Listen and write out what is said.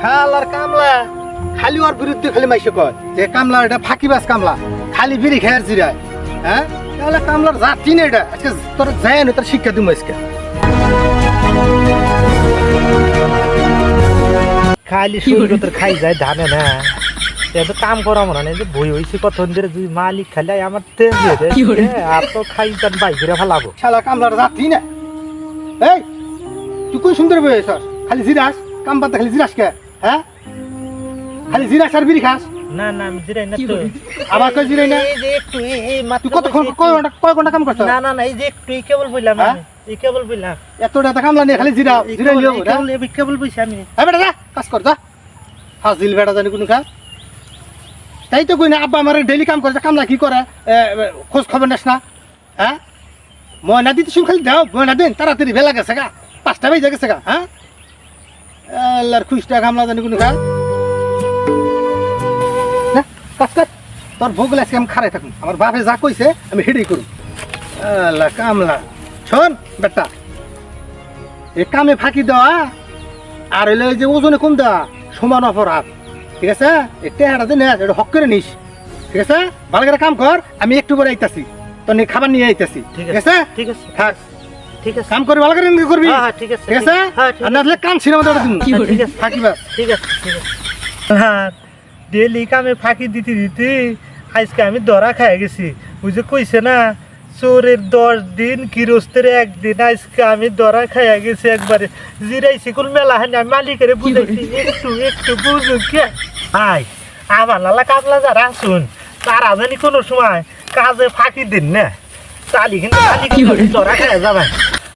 শালার কামলা খালি ওর বিরুদ্ধে খালি মাইসে কয় যে কামলা এটা ফাঁকিবাজ কামলা খালি বিড়ি খেয়ার জিরায় হ্যাঁ তাহলে কামলার জাতি না এটা আজকে তোর যায় না তোর শিক্ষা দিব আজকে খালি শরীর তোর খাই যায় ধানে না এত কাম করা মনে নেই যে বই হয়েছে কত ধরে যদি মালিক খালি আমার তেল দিয়ে দেয় আর তো খাই তার বাইরে ফেলাবো শালা কামলার জাতি না এই তুই কোন সুন্দর বই সর খালি জিরাস কাম বাদ খালি জিরাস কে হ্যাঁ খালি জিরাস আর বিড়ি খাস না না আমি জিরাই না তো আবার কই জিরাই না এই যে একটু এই মাত্র তুই কতক্ষণ কয় ঘন্টা কাম করছ না না না এই যে একটু এই কেবল বললাম আমি এই কেবল বললাম এতটা কামলা নিয়ে খালি জিরাই লিও এই কেবল বলছি আমি এই বেটা যা কাজ কর যা ফাজিল বেটা জানি কোন কাজ তাই তো কই না আব্বা আমার ডেইলি কাম করে কামলা কি করে খোঁজ খবর নেস না হ্যাঁ ময়না দিতে শুন খালি দাও ময়না দিন তাড়াতাড়ি বেলা গেছে গা 5টা বেজে গেছে গা হ্যাঁ আল্লাহর খুশটা কামলা জানি কোন কাজ না কাজ কর তোর ভোগ লাগছে আমি খারাই থাকুন আমার বাপে যা কইছে আমি হেডেই করুন আল্লাহ কামলা শোন বেটা এ কামে ফাঁকি দেওয়া আর হইলে ওই যে ওজনে কম দেওয়া সমান অপরাধ ঠিক আছে এটা হারাতে নে এটা হক করে নিস ঠিক আছে ভালো করে কাম কর আমি একটু করে আইতাছি তোর নিয়ে খাবার নিয়ে আইতাছি ঠিক আছে ঠিক আছে থাক ঠিক আছে কাম করে ভালো করে করবি হ্যাঁ ঠিক আছে ঠিক আছে আর না হলে কাম সিনেমা দেওয়া দিন ঠিক আছে থাকিবা ঠিক আছে ঠিক আছে হ্যাঁ ডেলি কামে ফাঁকি দিতে দিতে আজকে আমি ধরা খাই গেছি ওই যে কইছে না চোরের 10 দিন গৃহস্থের 1 দিন আজকে আমি ধরা খাইয়া গেছি একবারে জিরাইছি কোন মেলা হয় না মালিকের বুঝাইছি একটু একটু বুঝুন কে আয় আমার লালা কামলা যারা শুন তারা জানি কোনো সময় কাজে ফাঁকি দিন না তালি কিন্তু ধরা খাইয়া যাবে